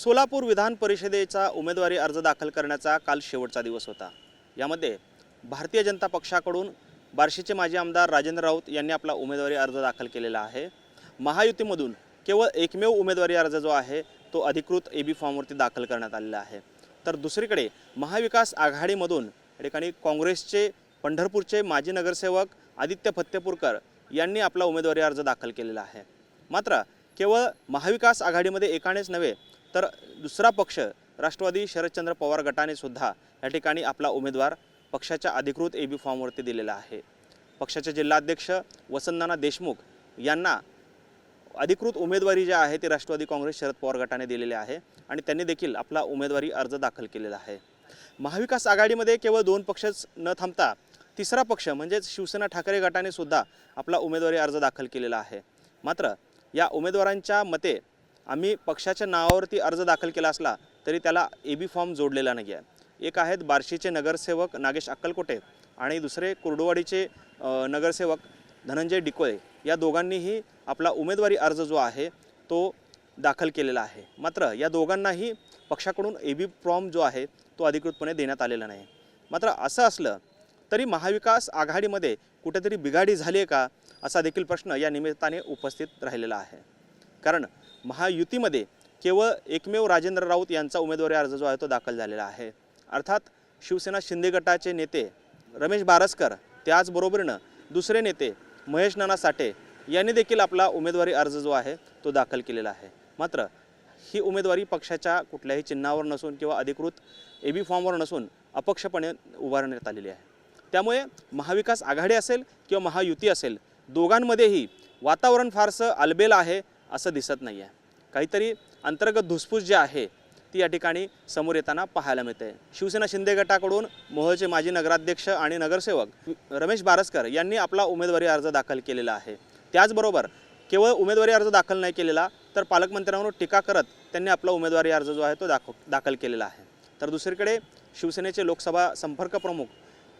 सोलापूर विधान परिषदेचा उमेदवारी अर्ज दाखल करण्याचा काल शेवटचा दिवस होता। यामध्ये भारतीय जनता पक्षाकडून बार्शीचे माजी आमदार राजेंद्र राऊत यांनी आपला उमेदवारी अर्ज दाखल केलेला आहे। महायुतीमधून केवळ एकमेव उमेदवारी अर्ज जो आहे तो अधिकृत एबी फॉर्मवरती दाखल करण्यात आलेला आहे। तर दुसरीकडे महाविकास आघाडीमधून या ठिकाणी काँग्रेसचे पंढरपूरचे माजी नगरसेवक आदित्य फत्तेपूरकर यांनी आपला उमेदवारी अर्ज दाखल केलेला आहे। मात्र केवळ महाविकास आघाडीमध्ये एकानेच नव्हे तर दुसरा पक्ष राष्ट्रवादी शरदचंद्र पवार गटाने सुद्धा या ठिकाणी आपला उमेदवार पक्षाच्या अधिकृत एबी फॉर्मवरती दिलेला आहे। पक्षाचे जिल्हाध्यक्ष वसंतनाना देशमुख यांना अधिकृत उमेदवारी जे आहे ते राष्ट्रवादी काँग्रेस शरद पवार गटाने दिलेले आहे आणि त्यांनी देखील आपला उमेदवारी अर्ज दाखल केलेला आहे। महाविकास आघाडीमध्ये केवळ दोन पक्षच न थांबता तिसरा पक्ष म्हणजे शिवसेना ठाकरे गटाने सुद्धा आपला उमेदवारी अर्ज दाखल केलेला आहे। मात्र या उमेदवारांच्या मते आम्ही पक्षाच्या नावावरती अर्ज दाखल केला असला तरी त्याला एबी फॉर्म जोडलेला नाही आहे। एक आहेत बार्शीचे नगरसेवक नागेश अक्कलकोटे आणि दुसरे कुर्डुवाडीचे नगरसेवक धनंजय डिकोळे या दोघांनीही आपला उमेदवारी अर्ज जो आहे तो दाखल केलेला आहे। मात्र या दोघांनाही पक्षाकडून एबी फॉर्म जो आहे तो अधिकृतपणे देण्यात आलेला नाही। मात्र असं असलं तरी महाविकास आघाडीमध्ये कुठेतरी बिघाडी झाली आहे का असा देखील प्रश्न या निमित्ताने उपस्थित राहिलेला आहे। कारण महायुतीमध्ये केवळ एकमेव राजेंद्र राऊत यांचा उमेदवारी अर्ज जो आहे तो दाखल झालेला आहे। अर्थात शिवसेना शिंदे गटाचे नेते रमेश बारसकर त्याचबरोबरीनं दुसरे नेते महेश नाना साठे यांनी देखील आपला उमेदवारी अर्ज जो आहे तो दाखल केलेला आहे। मात्र ही उमेदवारी पक्षाच्या कुठल्याही चिन्हावर नसून किंवा अधिकृत एबी फॉर्मवर नसून अपक्षपणे उभारण्यात आलेली आहे। त्यामुळे महाविकास आघाडी असेल किंवा महायुती असेल दोघांमध्येही वातावरण फारसं आलबेल आहे असं दिसत नाही आहे। काहीतरी अंतर्गत धुसफूस जी आहे ती या ठिकाणी समोर येताना पाहायला मिळते। शिवसेना शिंदे गटाकडून मोहोळचे माजी नगराध्यक्ष आणि नगरसेवक रमेश बारसकर यांनी आपला उमेदवारी अर्ज दाखल केलेला आहे। त्याचबरोबर केवळ उमेदवारी अर्ज दाखल नाही केलेला तर पालकमंत्र्यांवर टीका करत त्यांनी आपला उमेदवारी अर्ज जो आहे तो दाखल केलेला आहे। तर दुसरीकडे शिवसेनेचे लोकसभा संपर्क प्रमुख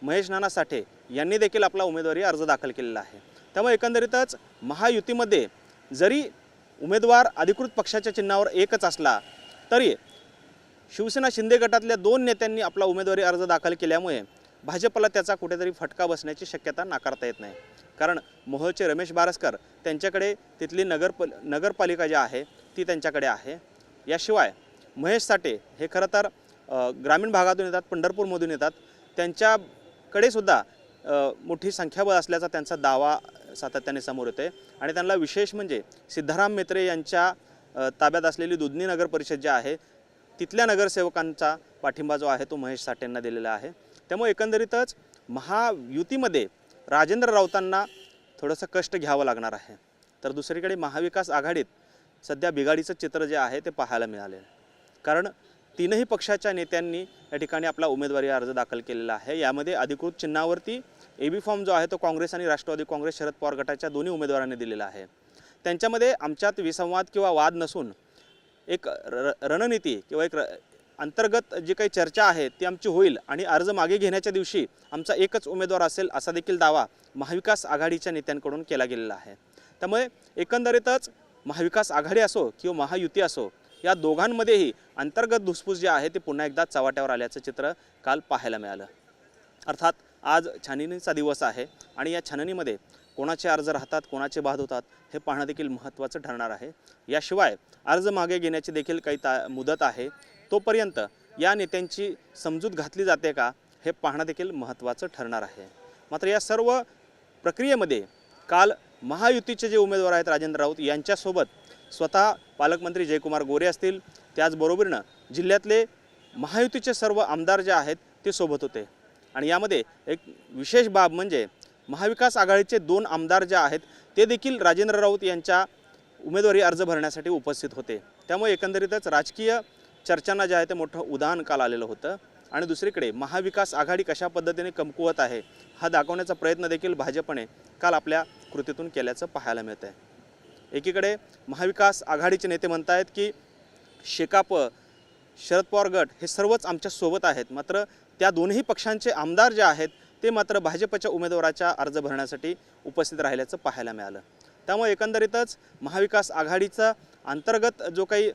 महेश नाना साठे यांनी देखील आपला उमेदवारी अर्ज दाखल केलेला आहे। त्यामुळे एकंदरीतच महायुतीमध्ये जरी उमेदवार अधिकृत पक्षाच्या चिन्हावर एकच असला तरी शिवसेना शिंदे गटातल्या दोन नेत्यांनी आपला उमेदवारी अर्ज दाखल केल्यामुळे भाजपला त्याचा कुठेतरी फटका बसण्याची शक्यता नाकारता येत नाही। कारण मोहोळचे रमेश बारसकर त्यांच्याकडे तिथली नगरपालिका जी आहे ती त्यांच्याकडे आहे। याशिवाय महेश साठे हे खरं तर ग्रामीण भागातून येतात, पंढरपूरमधून येतात, त्यांच्याकडे सुद्धा मोठी संख्याबळ असल्याचा त्यांचा दावा सातत्याने समोर येते आणि त्यांना विशेष म्हणजे सिद्धाराम मेत्रे यांच्या ताब्यात असलेली दुधनी नगर परिषद जी आहे तिथल्या नगरसेवकांचा पाठिंबा जो आहे तो महेश साठेंना दिलेला आहे। त्यामुळे एकंदरीतच महायुतीमध्ये राजेंद्र राऊतांना थोडंसं कष्ट घ्यावं लागणार आहे। तर दुसरीकडे महाविकास आघाडीत सध्या बिघाडीचं चित्र जे आहे ते पाहायला मिळाले। कारण तीनही पक्षाच्या नेत्यांनी या ठिकाणी आपला उमेदवारी अर्ज दाखल केलेला आहे। यामध्ये अधिकृत चिन्हावरती एबी फॉर्म जो आहे तो काँग्रेस आणि राष्ट्रवादी काँग्रेस शरद पवार गटाच्या दोन्ही उमेदवारांनी दिलेला आहे। त्यांच्यामध्ये आमच्यात विसंवाद किंवा वाद नसून एक रणनीती किंवा एक अंतर्गत जी काही चर्चा आहे ती आमची होईल आणि अर्ज मागे घेण्याच्या दिवशी आमचा एकच उमेदवार असेल असा देखील दावा महाविकास आघाडीच्या नेत्यांकडून केला गेलेला आहे। त्यामुळे एकंदरीतच महाविकास आघाडी असो किंवा महायुती असो या दोघांमध्येही अंतर्गत धुसफूस जे आहे ते पुन्हा एकदा चव्हाट्यावर आल्याचं चित्र काल पाहायला मिळालं। अर्थात आज छाननीचा दिवस आहे आणि या छाननीमध्ये कोणाचे अर्ज राहतात, कोणाचे बाद होतात हे पाहणं देखील महत्त्वाचं ठरणार आहे। याशिवाय अर्ज मागे घेण्याची देखील काही मुदत आहे, तोपर्यंत या नेत्यांची समजूत घातली जाते का हे पाहणं देखील महत्त्वाचं ठरणार आहे। मात्र या सर्व प्रक्रियेमध्ये काल महायुतीचे जे उमेदवार आहेत राजेंद्र राऊत यांच्यासोबत स्वतः पालकमंत्री जयकुमार गोरे असतील, त्याचबरोबरीनं जिल्ह्यातले महायुतीचे सर्व आमदार जे आहेत ते सोबत होते। आणि यामध्ये एक विशेष बाब म्हणजे महाविकास आघाडीचे दोन आमदार जे आहेत ते देखील राजेंद्र राऊत यांच्या उमेदवारी अर्ज भरण्यासाठी उपस्थित होते। त्यामुळे एकंदरीतच राजकीय चर्चांना जे आहे ते मोठं उधाण काल आलेलं होतं आणि दुसरीकडे महाविकास आघाडी कशा पद्धतीने कमकुवत आहे हा दाखवण्याचा प्रयत्न देखील भाजपने काल आपल्या कृतीतून केल्याचं पाहायला मिळतं आहे। एकीकडे महाविकास आघाडीचे नेते म्हणत आहेत की शेकाप, शरद पवार गट हे सर्वच आमच्या सोबत आहेत, मात्र त्या दोन्ही पक्षांचे आमदार जे आहेत ते मात्र भाजपच्या उमेदवाराच्या अर्ज भरण्यासाठी उपस्थित राहिल्याचं पाहायला मिळालं। त्यामुळे एकंदरीतच महाविकास आघाडीचा अंतर्गत जो काही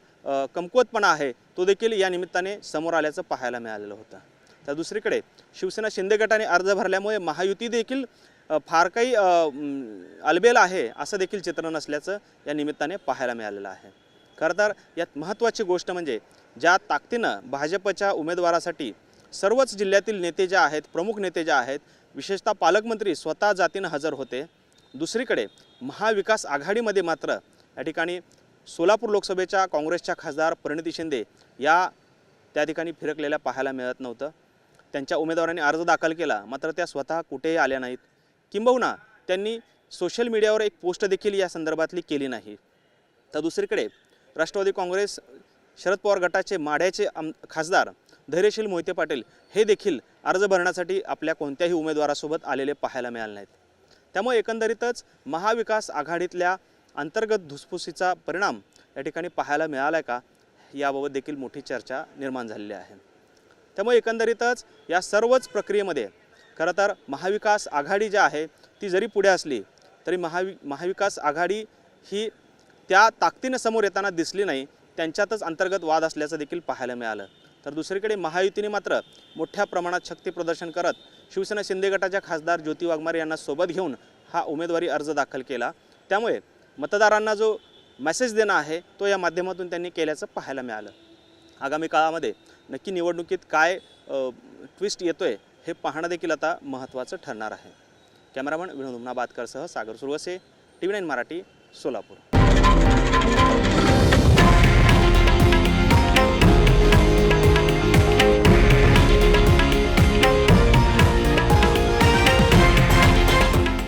कमकुवतपणा आहे तो देखील या निमित्ताने समोर आल्याचं पाहायला मिळालेलं होतं. तर दुसरीकडे शिवसेना शिंदे गटाने अर्ज भरल्यामुळे महायुती देखील फार काही अलबेल आहे असं देखील चित्र नसल्याचं या निमित्ताने पाहायला मिळालेलं आहे. खरं तर यात महत्त्वाची गोष्ट म्हणजे ज्या ताकदीनं भाजपच्या उमेदवारासाठी सर्वच जिल्ह्यातील नेते जे आहेत, प्रमुख नेते जे आहेत, विशेषतः पालकमंत्री स्वतः जातीनं हजर होते. दुसरीकडे महाविकास आघाडीमध्ये मात्र या ठिकाणी सोलापूर लोकसभेच्या काँग्रेसच्या खासदार परिणिती शिंदे या त्या ठिकाणी फिरकलेल्या पाहायला मिळत नव्हतं. त्यांच्या उमेदवारांनी अर्ज दाखल केला, मात्र त्या स्वतः कुठेही आल्या नाहीत. किंबहुना त्यांनी सोशल मीडियावर एक पोस्ट देखील या संदर्भातली केली नाही. तर दुसरीकडे राष्ट्रवादी काँग्रेस शरद पवार गटाचे माढ्याचे खासदार धैर्यशील मोहिते पाटील हे देखील अर्ज भरण्यासाठी आपल्या कोणत्याही उमेदवारासोबत आलेले पाहायला मिळाले नाहीत. त्यामुळे एकंदरीतच महाविकास आघाडीतल्या अंतर्गत धुसफुसीचा परिणाम या ठिकाणी पाहायला मिळाला आहे का, याबाबत देखील मोठी चर्चा निर्माण झालेली आहे. त्यामुळे एकंदरीतच या सर्वच प्रक्रियेमध्ये खरं तर महाविकास आघाडी जी आहे ती जरी पुढे असली तरी महाविकास आघाडी ही त्या ताकदीनं समोर येताना दिसली नाही. त्यांच्यातच अंतर्गत वाद असल्याचं देखील पाहायला मिळालं. तर दुसरीकडे महायुतीने मात्र मोठ्या प्रमाणात शक्ती प्रदर्शन करत शिवसेना शिंदे गटाच्या खासदार ज्योती वाघमारे यांना सोबत घेऊन हा उमेदवारी अर्ज दाखल केला. त्यामुळे मतदारांना जो मेसेज देणं आहे तो या माध्यमातून त्यांनी केल्याचं पाहायला मिळालं. आगामी काळामध्ये नक्की निवडणुकीत काय ट्विस्ट येतोय हे पाहणं देखील आता महत्त्वाचं ठरणार आहे. कॅमेरामन विनोद उमनाबादकरसह सागर सुरवसे, TV9 मराठी, सोलापूर.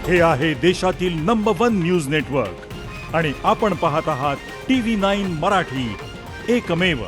हे आहे देशातील नंबर 1 न्यूज नेटवर्क आणि आपण पाहत आहात TV9 मराठी, एकमेव.